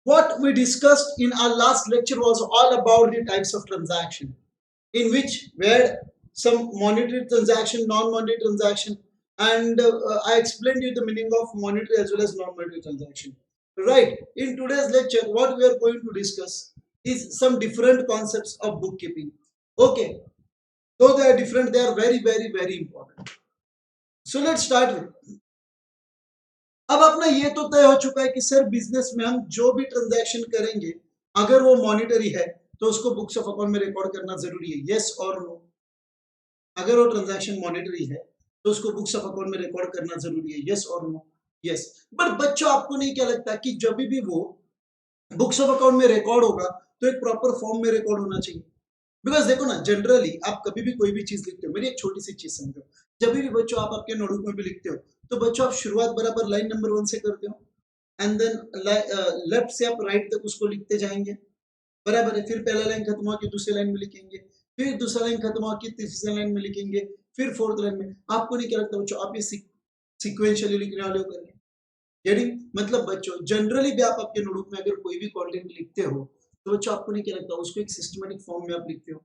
What we discussed in our last lecture was all about the types of transaction, in which where some monetary transaction, non-monetary transaction, and I explained you the meaning of monetary as well as non-monetary transaction. Right. In today's lecture, what we are going to discuss is some different concepts of bookkeeping. Okay. Though they are different, they are very, very, very important. So let's start with. अब अपना ये तो तय हो चुका है कि sir business में हम जो भी ट्रांजैक्शन करेंगे अगर वो मॉनिटरी है तो उसको बुक्स ऑफ अकाउंट में रिकॉर्ड करना जरूरी है, यस और नो। अगर वो ट्रांजैक्शन मॉनिटरी है तो उसको बुक्स ऑफ अकाउंट में रिकॉर्ड करना जरूरी है, यस और नो। यस। बट बच्चों आपको नहीं क्या लगता कि जब भी वो बुक्स ऑफ अकाउंट में रिकॉर्ड होगा तो एक प्रॉपर फॉर्म में रिकॉर्ड होना चाहिए। बिकॉज देखो ना, जनरली आप कभी भी कोई भी चीज लिखते हो, मेरी एक छोटी सी चीज समझो। जब भी बच्चों आप आपके नोटबुक में भी लिखते हो तो बच्चों आप शुरुआत बराबर लाइन नंबर 1 से करते हो, एंड देन लेफ्ट से आप राइट तक उसको लिखते जाएंगे, बराबर है। फिर पहला लाइन खत्म हुआ कि दूसरी लाइन में लिखेंगे, फिर दूसरा लाइन खत्म हुआ कि तीसरी लाइन में लिखेंगे, फिर फोर्थ लाइन में। आपको नहीं क्या लगता बच्चों आप ये सिक्वेंशियली लिखने वाले हो करके? गेटिंग? मतलब बच्चों जनरली भी आप आपके नोटबुक में अगर कोई भी कंटेंट लिखते हो तो बच्चों आपको नहीं क्या लगता उसको एक सिस्टमैटिक फॉर्म में आप लिखते हो?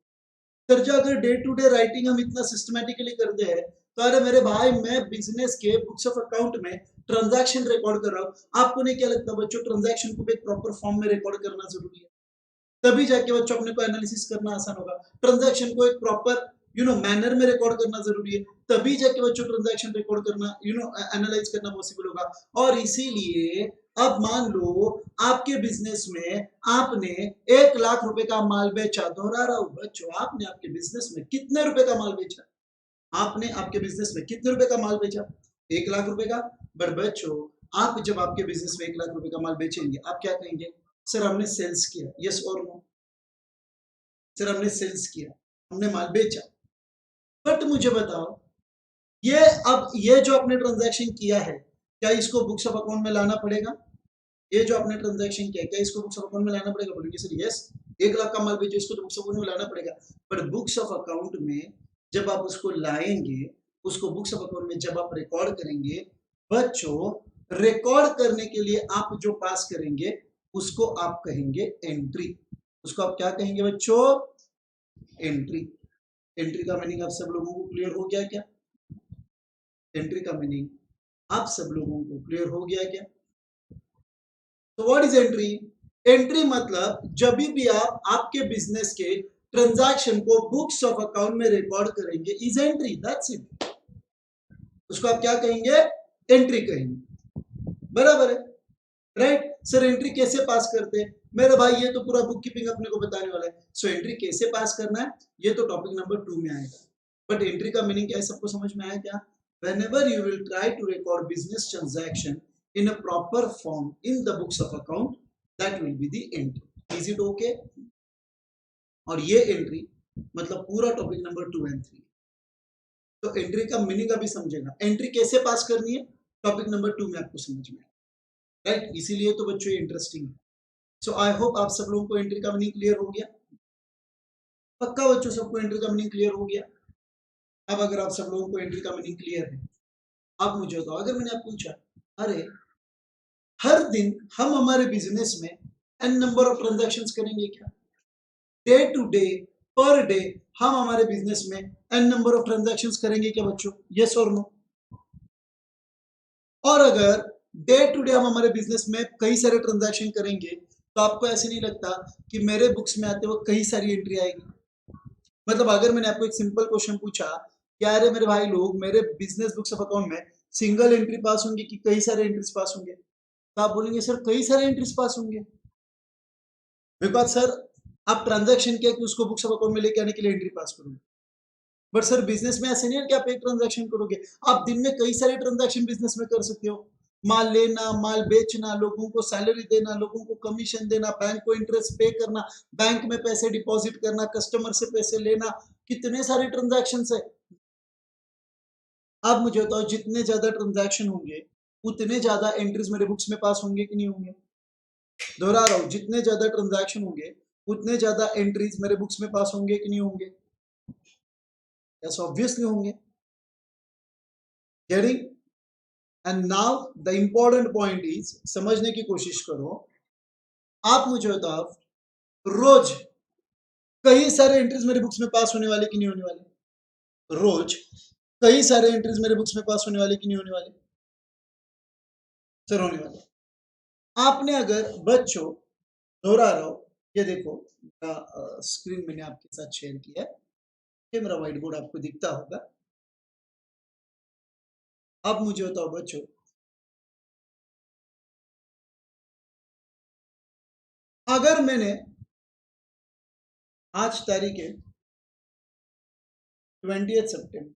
सर जो अगर डे टू डे राइटिंग हम इतना सिस्टमैटिकली करते हैं तो अरे मेरे भाई मैं बिजनेस के बुक्स ऑफ अकाउंट में ट्रांजैक्शन रिकॉर्ड कर रहा हूँ, आपको नहीं क्या लगता बच्चों ट्रांजैक्शन को भी एक प्रॉपर फॉर्म में रिकॉर्ड करना जरूरी है? तभी जाके बच्चों अपने को एनालिसिस करना आसान होगा। ट्रांजैक्शन को एक प्रॉपर मैनर में रिकॉर्ड करना जरूरी है, तभी जाके बच्चों ट्रांजैक्शन रिकॉर्ड करना एनालाइज करना पॉसिबल होगा। और इसीलिए अब मान लो आपके बिजनेस में आपने 1 लाख रुपए का माल बेचा। दोहरा रहा हूं बच्चों, आपने आपके बिजनेस में कितने रुपए का माल बेचा? आपने आपके बिजनेस में कितने रुपए का माल बेचा? 1 लाख रुपए का। बट बच्चों आप जब आपके बिजनेस में 1 लाख रुपए का माल बेचेंगे आप क्या कहेंगे? सर हमने सेल्स किया, यस और नो? सर हमने सेल्स किया, हमने माल बेचा। बट मुझे बताओ ये अब ये जो आपने ट्रांजैक्शन किया है क्या इसको बुक्स ऑफ अकाउंट में लाना पड़ेगा? ये जो आपने ट्रांजैक्शन किया क्या इसको बुक्स ऑफ अकाउंट में लाना पड़ेगा? बोलेंगे सर यस, 1 लाख का माल बेचो, इसको तो बुक्स ऑफ अकाउंट में लाना पड़ेगा। बट बुक्स ऑफ अकाउंट में जब आप उसको लाएंगे, उसको बुक्स ऑफ अकाउंट में जब आप रिकॉर्ड करेंगे, बच्चों रिकॉर्ड करने के लिए आप जो पास करेंगे उसको आप कहेंगे एंट्री। उसको आप क्या कहेंगे बच्चों? एंट्री। एंट्री का मीनिंग आप सब लोगों को क्लियर हो गया क्या? एंट्री का मीनिंग आप सब लोगों को क्लियर हो गया क्या? तो व्हाट इज एंट्री? एंट्री मतलब जब भी आप आपके बिजनेस के ट्रांजैक्शन को बुक्स ऑफ अकाउंट में रिकॉर्ड करेंगे इज एंट्री, दैट्स इट। उसको आप क्या कहेंगे? एंट्री कहेंगे, बराबर है। राइट। सर एंट्री कैसे पास करते हैं? मेरे भाई ये तो पूरा बुक कीपिंग अपने को बताने वाला है। सो एंट्री कैसे पास करना है ये तो टॉपिक नंबर 2 में आएगा। बट एंट्री का मीनिंग क्या है सबको समझ में आया क्या? whenever you will try to record business transaction in a proper form in the books of account, that will be the entry. Is it okay? और ये एंट्री मतलब पूरा टॉपिक नंबर 2 एंड 3। तो एंट्री का मीनिंग अभी समझेगा, entry कैसे पास करनी है टॉपिक नंबर 2 में आपको समझ में आएगा। राइट, इसीलिए तो बच्चों ये इंटरेस्टिंग है। सो आई होप आप सब लोगों को एंट्री का मीनिंग क्लियर हो गया। पक्का बच्चों सबको एंट्री का मीनिंग क्लियर हो गया? अब अगर आप सब लोगों को एंट्री का मीनिंग क्लियर है, आप मुझे बताओ अगर मैंने आपको पूछा अरे हर दिन हम हमारे बिजनेस में एन नंबर ऑफ ट्रांजैक्शंस करेंगे क्या? डे टू डे पर डे हम हमारे बिजनेस में एन नंबर ऑफ ट्रांजैक्शंस करेंगे क्या बच्चों? यस और नो? और अगर डे टू डे हम हमारे बिजनेस में कई सारे ट्रांजैक्शन करेंगे तो आपको ऐसे नहीं लगता कि मेरे बुक्स में आते वक्त कई सारी एंट्री आएगी? मतलब अगर मैंने आपको एक सिंपल क्वेश्चन पूछा कि अरे मेरे भाई लोग मेरे बिजनेस बुक्स ऑफ अकाउंट में सिंगल एंट्री पास होंगे कि कई सारे एंट्रीज पास होंगे, तो आप बोलेंगे सर कई सारे एंट्रीज पास होंगे। बिकॉज सर आप ट्रांजैक्शन किया कि उसको बुक्स ऑफ अकाउंट में लेके आने के लिए एंट्री पास करोगे। बट सर बिजनेस में ऐसे नहीं है कि आप एक ट्रांजैक्शन करोगे, आप दिन में कई सारे ट्रांजैक्शन बिजनेस में कर सकते हो। माल लेना, माल बेचना, लोगों को सैलरी देना, लोगों को कमीशन देना, बैंक को इंटरेस्ट पे करना, बैंक में पैसे डिपॉजिट करना, कस्टमर से पैसे लेना, कितने सारे ट्रांजैक्शन है। अब मुझे बताओ जितने ज्यादा ट्रांजैक्शन होंगे उतने ज्यादा एंट्रीज मेरे बुक्स में पास होंगे कि नहीं होंगे? दोहरा रहा हूं, जितने ज्यादा ट्रांजैक्शन होंगे उतने ज्यादा एंट्रीज मेरे बुक्स में पास होंगे कि नहीं होंगे? यस ऑब्वियसली होंगे। Getting? And now the important point is, समझने की कोशिश करो आप मुझे बताओ, रोज कई सारे एंट्रीज मेरे बुक्स में पास होने वाले कि नहीं होने वाले? रोज कई सारे एंट्रीज मेरे बुक्स में पास होने वाले कि नहीं होने वाले? सर होने वाले। आपने अगर बच्चों, दोहरा रहा हूं, ये देखो मेरा स्क्रीन मैंने आपके साथ शेयर किया है, ये मेरा व्हाइट बोर्ड आपको दिखता होगा। अब मुझे बताओ बच्चों, अगर मैंने आज तारीख है 20 सितंबर,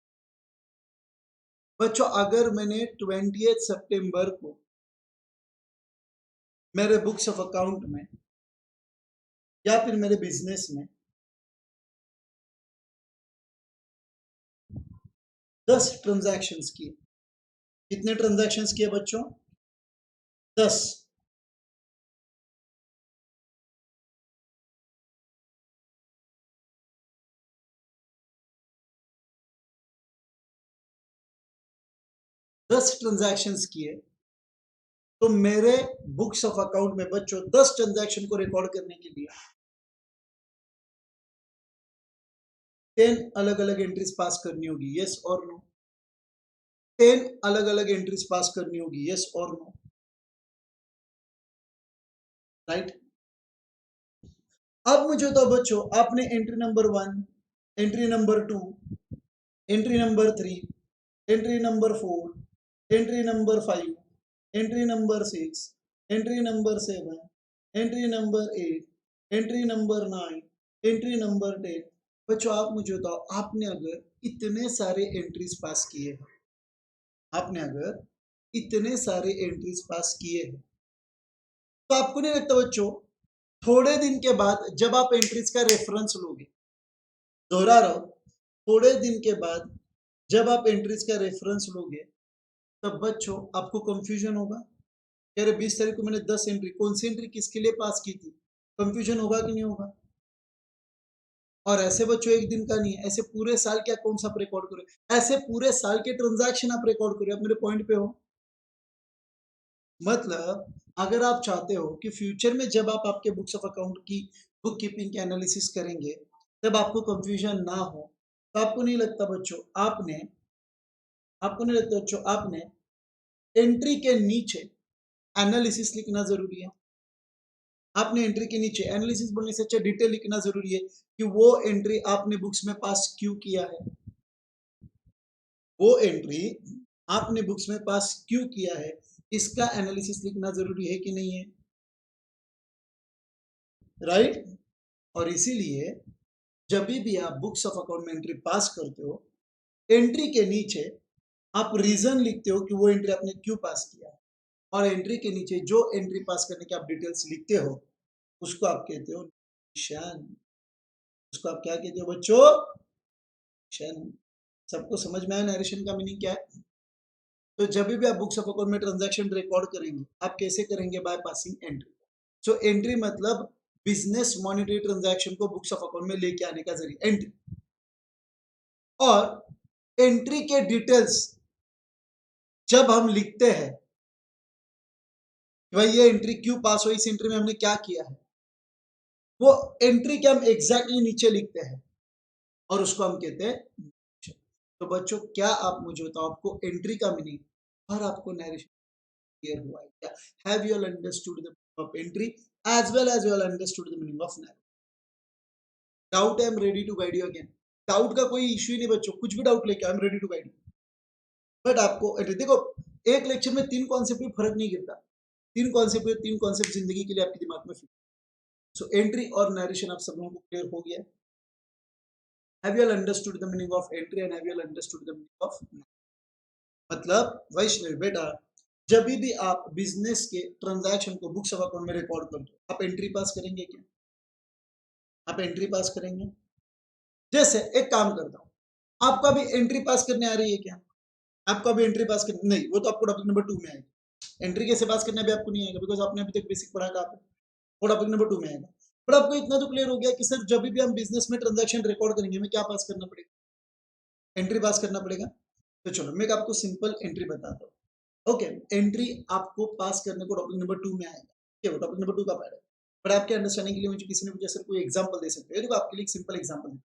बच्चों अगर मैंने 20 सितंबर को मेरे बुक्स ऑफ अकाउंट में या फिर मेरे बिजनेस में 10 ट्रांजैक्शंस किए, कितने ट्रांजैक्शंस किए बच्चों? 10। 10 ट्रांजैक्शंस किए तो मेरे बुक्स ऑफ अकाउंट में बच्चों 10 ट्रांजैक्शन को रिकॉर्ड करने के लिए 10 अलग अलग एंट्रीज पास करनी होगी, यस और नो? 10 अलग अलग एंट्रीज पास करनी होगी, यस और नो? राइट। अब मुझे तो बच्चों, आपने entry number 1, entry number 2, entry number 3, entry number 4, entry number 5, entry number 6, entry number 7, entry number 8, entry number 9, entry number 10। बच्चों आप मुझे बताओ, आपने अगर इतने सारे एंट्रीज पास किए हैं, आपने अगर इतने सारे एंट्रीज पास किए हैं, तो आपको नहीं लगता बच्चों, थोड़े दिन के बाद जब आप एंट्रीज का रेफरेंस लोगे, दोहरा रहा हूं, थोड़े दिन के बाद जब आप एंट्रीज का रेफरेंस लोगे, तब बच्चों आपको कंफ्यूजन होगा कि अरे 20 तारीख को मैंने 10 एंट्री, कौन सी एंट्री किसके लिए पास की थी? कंफ्यूजन होगा कि नहीं होगा? और ऐसे बच्चों एक दिन का नहीं है, ऐसे पूरे साल के अकाउंट्स आप रिकॉर्ड करो, ऐसे पूरे साल के ट्रांजैक्शन आप रिकॉर्ड करो। आप मेरे पॉइंट पे हो? मतलब अगर आप चाहते हो कि फ्यूचर में जब आप आपके बुक्स ऑफ अकाउंट की बुक कीपिंग के एनालिसिस करेंगे, तब आपको कंफ्यूजन ना हो, तो आपको नहीं लगता बच्चों, आपको नहीं लगता बच्चों, आपने एंट्री के नीचे एनालिसिस लिखना जरूरी है? आपने एंट्री के नीचे एनालिसिस बोलने से अच्छा डिटेल लिखना जरूरी है कि वो एंट्री आपने बुक्स में पास क्यों किया है, वो एंट्री आपने बुक्स में पास क्यों किया है, इसका एनालिसिस लिखना जरूरी है कि नहीं है? राइट। और इसीलिए जब भी आप बुक्स ऑफ अकाउंट में एंट्री पास करते हो, एंट्री के नीचे आप रीजन लिखते हो कि वो एंट्री आपने क्यों पास किया, और एंट्री के नीचे जो एंट्री पास करने के आप डिटेल्स लिखते हो, उसको आप कहते हो निशान। उसको आप क्या कहते हो बच्चों? निशान। सबको समझ में आया नरेशन का मीनिंग क्या है? तो जब भी आप बुक्स ऑफ अकाउंट में ट्रांजैक्शन रिकॉर्ड करेंगे, आप कैसे करेंगे? By passing entry. So entry मतलब बिजनेस मॉनिटरी ट्रांजैक्शन को बुक्स ऑफ अकाउंट में लेके आने का जरिए एंट्री। और एंट्री के डिटेल्स जब हम लिखते हैं कि भाई ये एंट्री क्यों पास हुई, इस एंट्री में हमने क्या किया है, वो एंट्री के हम एग्जैक्टली नीचे लिखते हैं और उसको हम कहते हैं। तो बच्चों क्या आप मुझे बताओ, आपको एंट्री का मीनिंग और आपको नरेशन क्लियर हुआ है क्या? Have you all understood the meaning of entry as well as you all understood the meaning of narrative? Doubt है, I am ready to guide you again. Doubt का कोई issue ही नहीं बच्चों, कुछ भी डाउट लेके I am ready to guide you. But आपको देखो, एक लेक्चर में 3 कॉन्सेप्ट में फर्क नहीं गिरता, 3 कॉन्सेप्ट जिंदगी के लिए आपके दिमाग में फिट। सो एंट्री और नरेशन आप सब लोगों को क्लियर हो गया? Have you all understood the meaning of entry and have you all understood the meaning of, मतलब वैष्णव बेटा, जब भी आप बिजनेस के ट्रांजैक्शन को बुक्स ऑफ अकाउंट में रिकॉर्ड करते हो, आप एंट्री पास करेंगे क्या? आप एंट्री पास करेंगे? जैसे एक काम करता हूं, आपका भी एंट्री पास करने आ रही है क्या? आपका भी एंट्री पास करने नहीं, वो तो आपको टॉपिक नंबर 2 में आएगा। एंट्री कैसे पास करना भी आपको नहीं आएगा, बिकॉज आपने अभी तक बेसिक पढ़ा था, वो टॉपिक नंबर 2 में आएगा। पर आपको इतना तो क्लियर हो गया कि सर जब भी हम बिजनेस में ट्रांजैक्शन रिकॉर्ड करेंगे, हमें क्या पास करना पड़ेगा? एंट्री पास करना पड़ेगा। तो चलो मैं आपको सिंपल एंट्री बताता हूँ। ओके, एंट्री आपको पास करने को टॉपिक नंबर 2 में आएगा। क्या वो टॉपिक नंबर 2 का पाएगा? पर आपके अंडरस्टैंडिंग के लिए मुझे किसी ने मुझे सर कोई एग्जांपल दे सकते हैं? देखो आपके लिए एक सिंपल एग्जांपल है।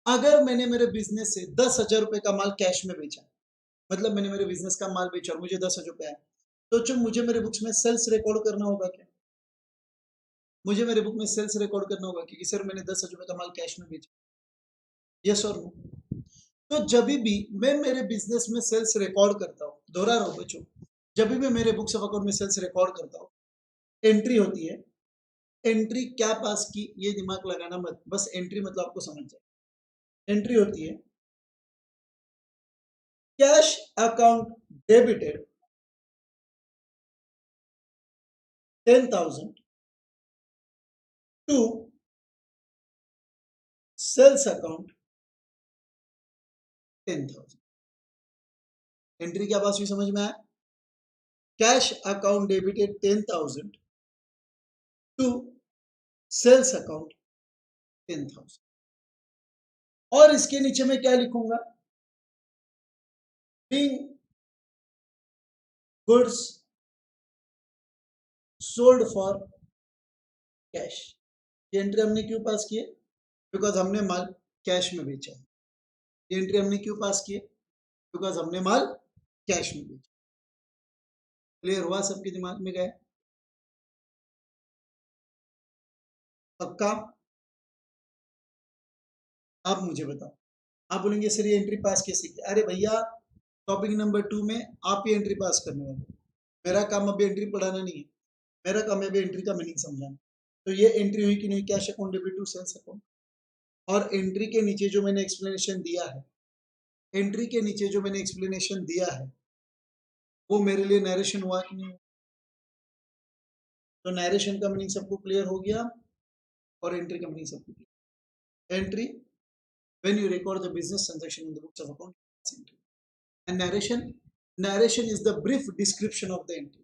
अगर मैंने मेरे बिजनेस से 10,000 रुपए का माल कैश में बेचा, मतलब मैंने मेरे बिजनेस का माल बेचा और मुझे 10,000 रुपए आए, तो जो मुझे मेरे बुक्स में सेल्स रिकॉर्ड करना होगा क्या? मुझे मेरे बुक में सेल्स रिकॉर्ड करना होगा कि सर मैंने 10,000 रुपए का माल कैश में बेचा। यस और नो? तो जब भी मैं मेरे बिजनेस में सेल्स रिकॉर्ड करता हूँ, दोहरा रहा हूँ बच्चों, जब भी मैं मेरे बुक्स ऑफ अकाउंट में सेल्स रिकॉर्ड करता हूँ, एंट्री होती है। एंट्री क्या पास की ये दिमाग लगाना मत, बस एंट्री मतलब आपको समझ जाए। एंट्री होती है cash account debited 10,000 to sales account 10,000। Entry क्या बात हुई समझ में आया? Cash account debited 10,000 to sales account 10,000। और इसके नीचे मैं क्या लिखूंगा? Being goods sold for cash. ये एंट्री हमने क्यों पास किए? बिकॉज हमने माल कैश में बेचा है। ये एंट्री हमने क्यों पास किए? बिकॉज हमने माल कैश में बेचा। क्लियर हुआ? सबके दिमाग में गया? पक्का? आप मुझे बताओ। आप बोलेंगे सर ये एंट्री पास कैसे की? अरे भैया, टॉपिक नंबर 2 में आप ये एंट्री पास करने वाले। मेरा काम अभी एंट्री पढ़ाना नहीं है, मेरा काम है अभी एंट्री का मीनिंग समझाना। तो ये एंट्री हुई कि नहीं? Cash account debit to sales account. और एंट्री के नीचे जो मैंने एक्सप्लेनेशन दिया है, एंट्री के नीचे जो मैंने एक्सप्लेनेशन दिया है, वो मेरे लिए नरेशन हुआ कि नहीं? तो नरेशन का मीनिंग सबको क्लियर हो गया और एंट्री का मीनिंग सबको clear. Entry, when you record the business transaction in the books of account, it's entry. And narration is the brief description of the entry.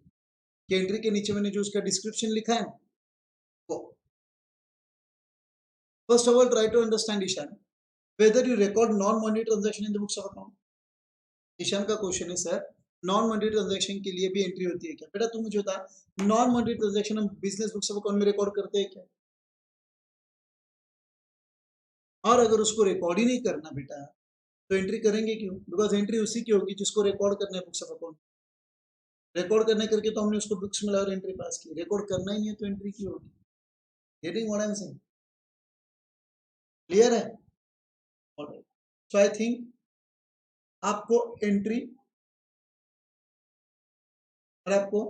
कि एंट्री के नीचे मैंने जो उसका डिस्क्रिप्शन लिखा है वो। First of all try to understand Ishaan, whether you record non money transaction in the books of account. Ishaan का क्वेश्चन है सर, नॉन मनी ट्रांजैक्शन के लिए भी एंट्री होती है क्या? बेटा तुम मुझे बता, नॉन मनी ट्रांजैक्शन हम बिजनेस बुक्स ऑफ अकाउंट में रिकॉर्ड करते हैं क्या? और अगर उसको रिकॉर्ड ही नहीं करना बेटा, तो एंट्री करेंगे क्यों? बिकॉज एंट्री उसी की होगी जिसको रिकॉर्ड करना है बुक्स ऑफ अकाउंट। रिकॉर्ड करने करके तो हमने उसको बुक्स में लाकर एंट्री पास की। रिकॉर्ड करना ही नहीं है तो एंट्री की होगी। Getting what I am saying? Clear है? ऑलराइट, सो आई थिंक आपको एंट्री और आपको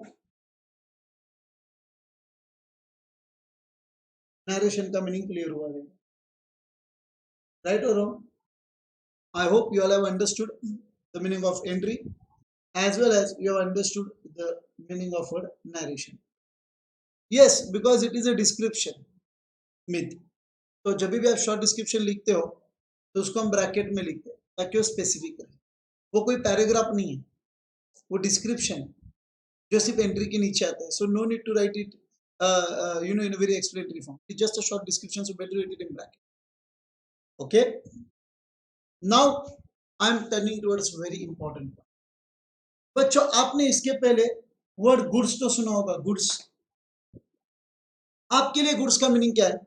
नरेशन का मीनिंग क्लियर हुआ है। राइट और wrong? I hope you all have understood the meaning of entry as well as you have understood the meaning of word narration. Yes, because it is a description myth. तो जब भी आप short description लिखते हो तो उसको हम bracket में लिखते हैं ताकि वो स्पेसिफिक रहे। वो कोई पैराग्राफ नहीं है, वो डिस्क्रिप्शन जो सिर्फ एंट्री के नीचे आता है। So no need to write it in a very explanatory form. It's just a short description, so better write it in bracket. Okay, now I am turning towards very important. बच्चों आपने इसके पहले word goods तो सुना होगा, goods. आपके लिए goods का मीनिंग क्या है?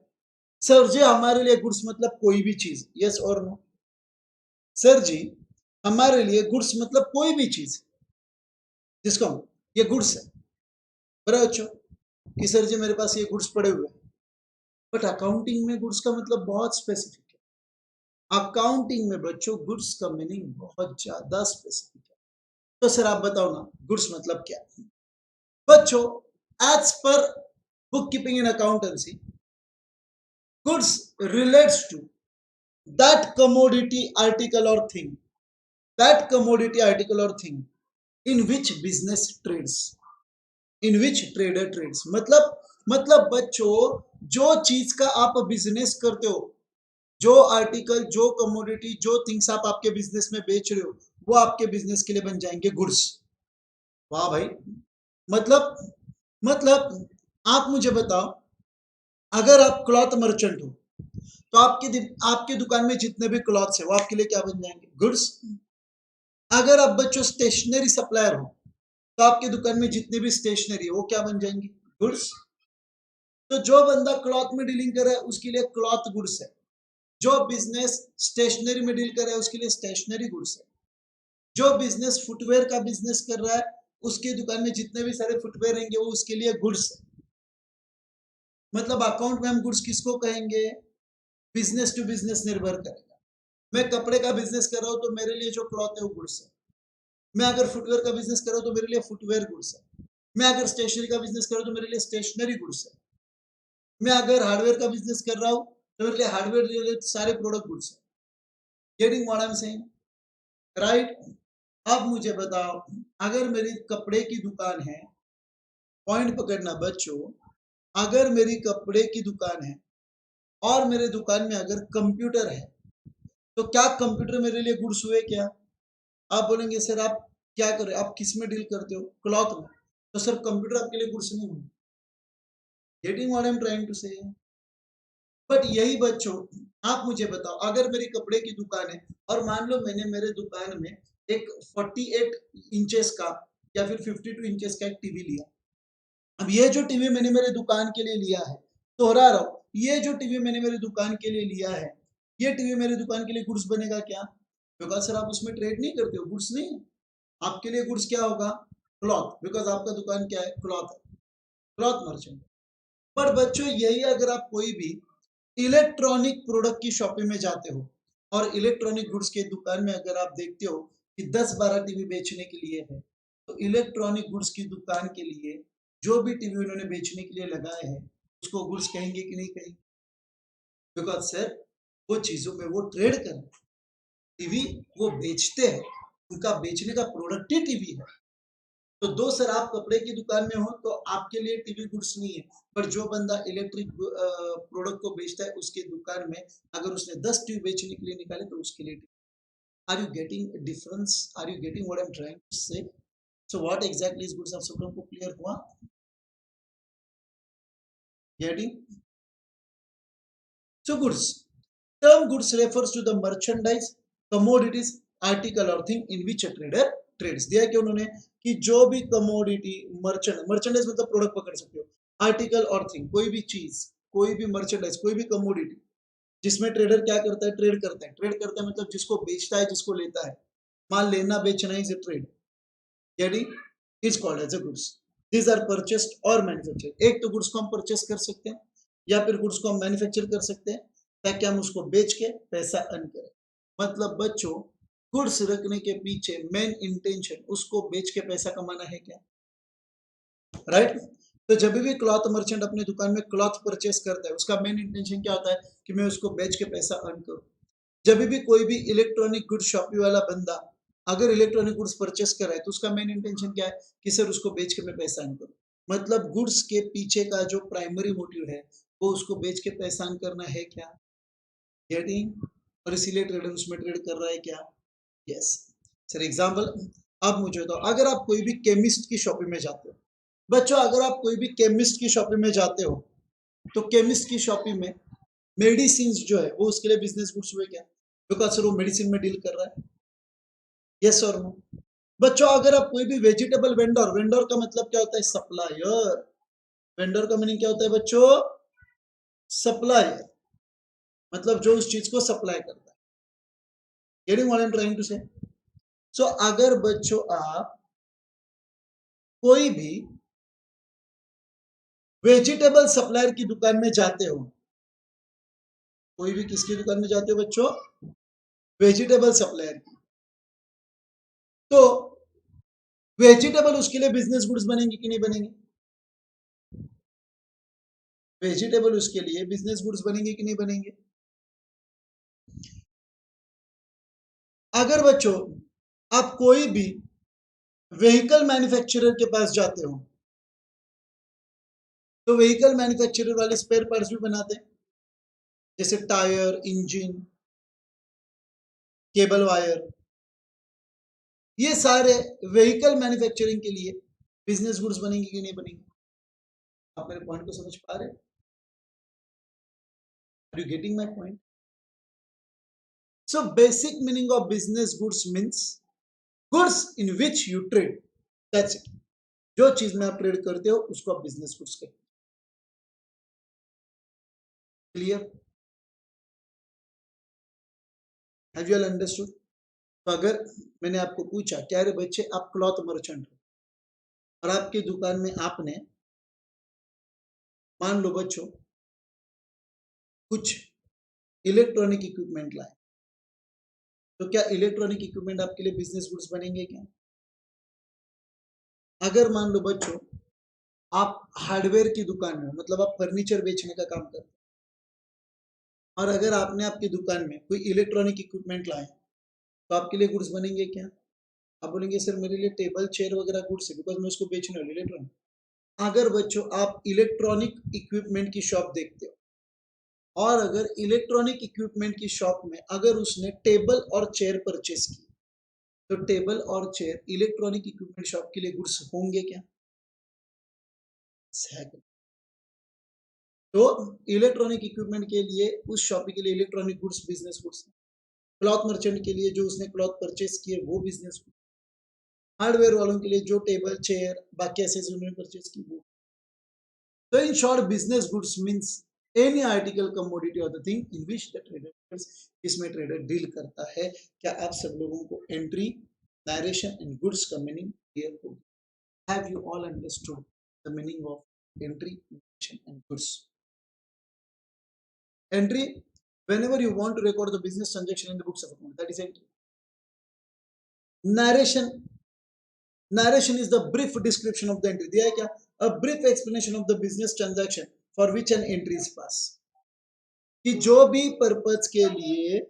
सर जी हमारे लिए गुड्स मतलब कोई भी चीज। यस और नो? सर जी हमारे लिए गुड्स मतलब कोई भी चीज जिसको हम, ये गुड्स है। बराबर बच्चों कि सर जी मेरे पास ये गुड्स पड़े हुए हैं। बट अकाउंटिंग में गुड्स का मतलब बहुत स्पेसिफिक है। अकाउंटिंग में बच्चों गुड्स का मीनिंग बहुत ज्यादा स्पेसिफिक है। तो सर आप बताओ ना गुड्स मतलब क्या? बच्चों as per bookkeeping and accountancy, goods relates to that commodity article or thing, that commodity article or thing in which business trades, in which trader trades। मतलब बच्चों जो चीज का आप बिजनेस करते हो, जो आर्टिकल, जो कमोडिटी, जो थिंग्स आप आपके बिजनेस में बेच रहे हो, वो आपके बिजनेस के लिए बन जाएंगे गुड्स। वाह भाई, मतलब मतलब आप मुझे बताओ, अगर आप क्लॉथ मर्चेंट हो तो आपके दुकान में जितने भी क्लॉथ्स है वो आपके लिए क्या बन जाएंगे? गुड्स। अगर आप बच्चों स्टेशनरी सप्लायर हो तो आपके दुकान में जितने भी स्टेशनरी है वो क्या बन जाएंगे? गुड्स। तो जो बंदा क्लॉथ में डीलिंग कर रहा है उसके लिए क्लॉथ गुड्स है, जो बिजनेस स्टेशनरी में डील कर रहा है उसके लिए स्टेशनरी गुड्स है, जो बिजनेस फुटवेयर का बिजनेस कर रहा है उसकी दुकान में जितने भी सारे फुटवेयर रहेंगे वो उसके लिए गुड्स है। मतलब अकाउंट में हम गुड्स किसको कहेंगे? बिजनेस टू बिजनेस निर्भर करेगा। मैं कपड़े का बिजनेस कर रहा हूँ तो मेरे लिए जो क्लॉथ है वो गुड्स है। मैं अगर फुटवेयर का बिजनेस कर रहा हूँ तो मेरे लिए फुटवेयर गुड्स है। मैं अगर स्टेशनरी का बिजनेस कर रहा हूँ तो मेरे लिए स्टेशनरी गुड्स है। मैं अगर हार्डवेयर का बिजनेस कर रहा हूँ तो मेरे लिए हार्डवेयर रिलेटेड सारे प्रोडक्ट गुड्स है। Getting what I am saying, right? अब मुझे बताओ, अगर मेरी कपड़े की दुकान है, पॉइंट पकड़ना बच्चों, अगर मेरी कपड़े की दुकान है और मेरे दुकान में अगर कंप्यूटर है तो क्या कंप्यूटर मेरे लिए गुड्स हुए क्या? आप बोलेंगे सर आप क्या कर रहे हो, आप किस में डील करते हो? क्लॉथ में। तो सर कंप्यूटर आपके लिए गुड्स नहीं हुए। Getting what I am trying to say. But यही बच्चों, आप मुझे बताओ, अगर मेरी कपड़े की दुकान है और मान लो मैंने मेरे दुकान में एक 48 इंचेस का या फिर 52 इंचेस का एक टीवी लिया। अब ये जो टीवी मैंने मेरे दुकान के लिए लिया है, दोहरा रहा हूं, ये जो टीवी मैंने मेरे दुकान के लिए लिया है, ये टीवी मेरे दुकान के लिए गुड्स बनेगा क्या? बिकॉज सर आप उसमें ट्रेड नहीं करते हो, गुड्स नहीं। आपके लिए गुड्स क्या होगा? क्लॉथ, बिकॉज आपका दुकान क्या है? क्लॉथ है, क्लॉथ मर्चेंट। पर बच्चों यही अगर आप कोई भी इलेक्ट्रॉनिक प्रोडक्ट की शॉपिंग में जाते हो और इलेक्ट्रॉनिक गुड्स के दुकान में अगर आप देखते हो कि 10-12 टीवी बेचने के लिए है, तो इलेक्ट्रॉनिक गुड्स की दुकान के लिए जो भी टीवी उन्होंने बेचने के लिए लगाए हैं उसको गुड्स कहेंगे कि नहीं कहेंगे? बिकॉज सर वो चीजों में वो ट्रेड कर रहे हैं, टीवी वो बेचते हैं, उनका बेचने का प्रोडक्ट ही टीवी है। तो दो सर आप कपड़े की दुकान में हो तो आपके लिए टीवी गुड्स नहीं है, पर जो बंदा इलेक्ट्रिक प्रोडक्ट को बेचता है उसके दुकान में अगर उसने 10 टीवी बेचने के लिए निकाले तो उसके लिए। Are you getting difference? Are you getting what I am trying to say? So what exactly is goods? आप सब लोगों को क्लियर हुआ? Getting? So goods. Term goods refers to the merchandise, commodities, article or thing in which a trader trades. दिया क्या उन्होंने कि जो भी कमोडिटी, मर्चेंडाइज मतलब प्रोडक्ट पकड़ सकते हो, आर्टिकल और थिंग, कोई भी चीज, कोई भी मर्चेंडाइज, कोई भी कमोडिटी जिसमें ट्रेडर क्या करता है? ट्रेड करता है। ट्रेड करता है मतलब जिसको बेचता है, जिसको लेता है, माल लेना बेचना is a trade. Getting? Is called as a goods. These are purchased और मैन्युफैक्चर। एक तो गुड्स को हम परचेस कर सकते हैं या फिर गुड्स को हम मैन्युफैक्चर कर सकते हैं ताकि हम उसको बेच के पैसा अर्न करें। मतलब बच्चों, गुड्स रखने के पीछे मेन इंटेंशन उसको बेच के पैसा कमाना है क्या? राइट? तो जब भी क्लॉथ मर्चेंट अपनी दुकान में क्लॉथ परचेस करता है उसका मेन इंटेंशन क्या होता है? कि मैं उसको बेच के पैसा अर्न करूं। जब भी कोई भी इलेक्ट्रॉनिक गुड्स शॉपी वाला बंदा अगर इलेक्ट्रॉनिक गुड्स परचेस कर रहा है तो उसका मेन इंटेंशन क्या है? कि सर उसको बेच के मैं पैसा अर्न करूं। मतलब गुड्स के पीछे का जो प्राइमरी मोटिव है वो उसको बेच के पैसा अर्न करना है क्या? गेटिंग? और इसीलिए ट्रेडर उसमें ट्रेड कर रहा है क्या? Yes sir. एग्जांपल अब मुझे बताओ, अगर आप कोई भी केमिस्ट की शॉपिंग में जाते हो, बच्चों अगर आप कोई भी केमिस्ट की शॉपिंग में जाते हो तो केमिस्ट की शॉपिंग में मेडिसिन जो है वो उसके लिए बिजनेस गुड्स हुए क्या? बिकॉज सर वो मेडिसिन में डील कर रहा है। यस और नो? बच्चों अगर आप कोई भी वेजिटेबल वेंडर, वेंडर का मतलब क्या होता है? सप्लायर। वेंडर का मीनिंग क्या होता है बच्चों? सप्लायर। मतलब जो उस चीज को सप्लाई करता है। Getting what I am trying to say? So अगर बच्चों आप कोई भी वेजिटेबल सप्लायर की दुकान में जाते हो, कोई भी किसकी दुकान में जाते हो बच्चों? वेजिटेबल सप्लायर की। तो वेजिटेबल उसके लिए बिजनेस गुड्स बनेंगे कि नहीं बनेंगे? वेजिटेबल उसके लिए बिजनेस गुड्स बनेंगे कि नहीं बनेंगे? अगर बच्चों आप कोई भी व्हीकल मैन्युफैक्चरर के पास जाते हो तो व्हीकल मैन्युफैक्चरर वाले स्पेयर पार्ट्स भी बनाते हैं, जैसे टायर, इंजन, केबल वायर, ये सारे व्हीकल मैन्युफैक्चरिंग के लिए बिजनेस गुड्स बनेंगे कि नहीं बनेंगे? आप मेरे पॉइंट को समझ पा रहे हैं? Are you getting my point? So basic meaning of business goods means goods in which you trade, that's it. जो चीज में आप ट्रेड करते हो उसको आप बिजनेस गुड्स कहते हैं। Clear? Have you all understood? तो अगर मैंने आपको पूछा क्या रे बच्चे आप क्लॉथ मर्चेंट हो और आपकी दुकान में आपने मान लो बच्चों कुछ इलेक्ट्रॉनिक इक्विपमेंट लाए, तो क्या इलेक्ट्रॉनिक इक्विपमेंट आपके लिए बिजनेस गुड्स बनेंगे क्या? अगर मान लो बच्चों आप हार्डवेयर की दुकान में हो, मतलब आप फर्नीचर बेचने का काम करते हो, और अगर आपने आपकी दुकान में कोई इलेक्ट्रॉनिक इक्विपमेंट लाए तो आपके लिए गुड्स बनेंगे क्या? आप बोलेंगे सर मेरे लिए टेबल चेयर वगैरह गुड्स है बिकॉज मैं उसको बेचने वाली इलेक्ट्रॉनिक। अगर बच्चों आप इलेक्ट्रॉनिक इक्विपमेंट की शॉप देखते हो और अगर इलेक्ट्रॉनिक इक्विपमेंट की शॉप में अगर उसने टेबल और चेयर परचेस की, तो टेबल और चेयर इलेक्ट्रॉनिक इक्विपमेंट शॉप के लिए गुड्स होंगे क्या? तो इलेक्ट्रॉनिक इक्विपमेंट के लिए उस शॉप के लिए electronic goods business goods, cloth merchant के लिए जो उसने क्लॉथ परचेस किए वो बिजनेस गुड्स, हार्डवेयर वालों के लिए जो टेबल चेयर बाकी ऐसे उन्होंने परचेस की वो। So in short, business goods means any article, commodity or the thing in which the trader deals, इसमें ट्रेडर डील करता है। क्या आप सब लोगों को एंट्री, नरेशन एंड गुड्स का मीनिंग क्लियर हो? Have you all understood the meaning of entry, narration and goods? Entry, whenever you want to record the business transaction in the books of account, that is entry. Narration, narration is the brief description of the entry. दिया है क्या? A brief explanation of the business transaction for which an entry is passed. कि जो भी purpose के लिए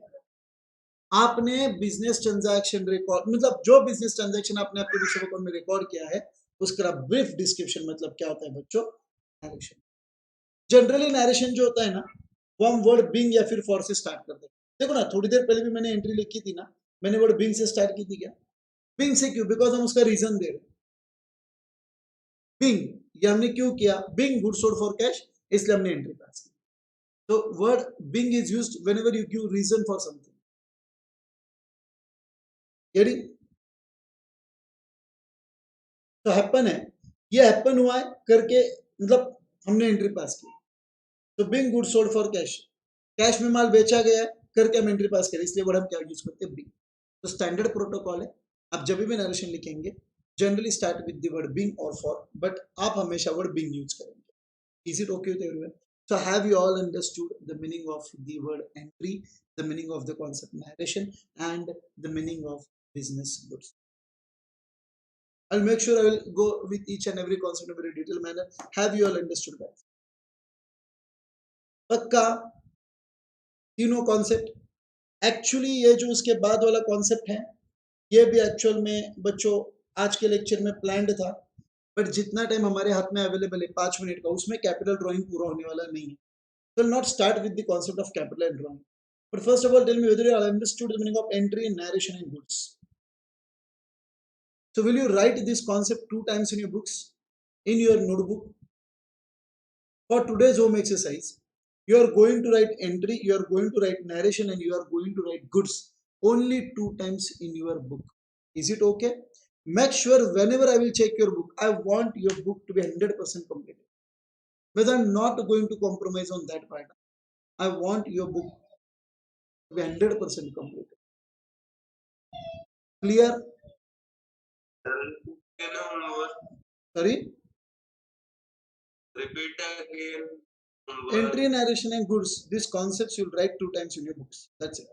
आपने business transaction record, मतलब जो बिजनेस ट्रांजैक्शन आपने आपके बुक्स ऑफ अकाउंट में रिकॉर्ड किया है उसका ब्रीफ डिस्क्रिप्शन मतलब क्या होता है बच्चों? नरेशन। जनरली नरेशन जो होता है ना वो हम वर्ड बिंग या फिर फॉर से स्टार्ट करते हैं। देखो ना थोड़ी देर पहले भी मैंने एंट्री लिखी थी ना, मैंने वर्ड बिंग से स्टार्ट की थी क्या? बिंग से क्यों? बिकॉज हम उसका रीजन दे रहे हैं। बिंग ये हमने क्यों किया? Being good sold for cash, इसलिए हमने एंट्री पास की। तो word being is used whenever you give reason for something. Getting? तो हैपन है, ये हैपन हुआ है करके मतलब हमने एंट्री पास की। तो Bing good sold for cash, cash में माल बेचा गया है करके हम एंट्री पास करें, इसलिए वर्ड हम क्या यूज करते हैं? बिंग। तो स्टैंडर्ड प्रोटोकॉल है, आप जब भी नरेशन लिखेंगे generally start with the word being और फॉर, बट आप हमेशा वर्ड बिंग यूज करेंगे। Is it okay with everyone? So have you all understood the meaning of the word entry, the meaning of the concept narration, and the meaning of business goods? I'll make sure I will go with each and every concept in a very detailed manner. Have you all understood that? पक्का? तीनों concept. Actually ये जो उसके बाद वाला concept है ये भी एक्चुअल में बच्चों आज के लेक्चर में प्लान्ड था, बट जितना टाइम हमारे हाथ में अवेलेबल है 5 मिनट का उसमें कैपिटल ड्राइंग पूरा होने वाला नहीं है। So not start with the concept of capital and drawing. But first of all, tell me whether you have understood the meaning of entry, narration, and goods. So will you write this concept 2 times in your books, in your notebook? For today's home exercise, you are going to write entry, you are going to write narration, and you are going to write goods only 2 times in your book. Is it okay? Make sure whenever I will check your book, I want your book to be 100% completed. But I'm not going to compromise on that part. I want your book to be 100% completed. Clear? Sorry? Repeat again. Entry, narration, and goods. These concepts you'll write 2 times in your books. That's it.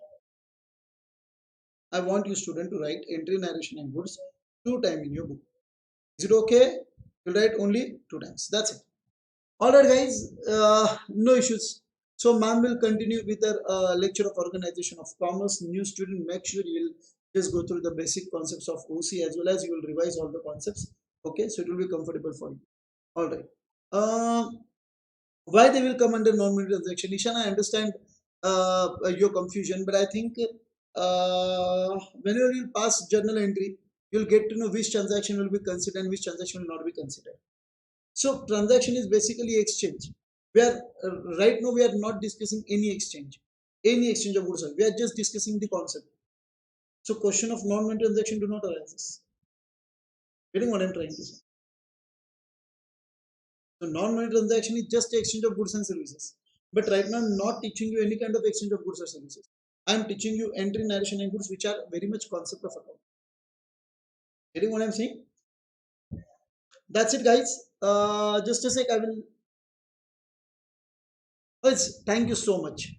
I want you student to write entry, narration, and goods 2 times in your book. Is it okay? You'll write only 2 times. That's it. Alright, guys. No issues. So, ma'am will continue with her lecture of organization of commerce. New student, make sure you will just go through the basic concepts of OC as well as you will revise all the concepts. Okay, so it will be comfortable for you. Alright. Why they will come under non-monetary transaction? Ishan, I understand your confusion, but I think whenever you pass journal entry, you'll get to know which transaction will be considered and which transaction will not be considered. So transaction is basically exchange. We are right now we are not discussing any exchange of goods. We are just discussing the concept. So question of non-monetary transaction do not arise. Getting what I'm trying to say? So non-monetary transaction is just exchange of goods and services. But right now, I'm not teaching you any kind of exchange of goods or services. I'm teaching you entry, narration, and goods, which are very much concept of account. Getting what I'm saying? That's it, guys. Just a sec. I will. Oh, thank you so much.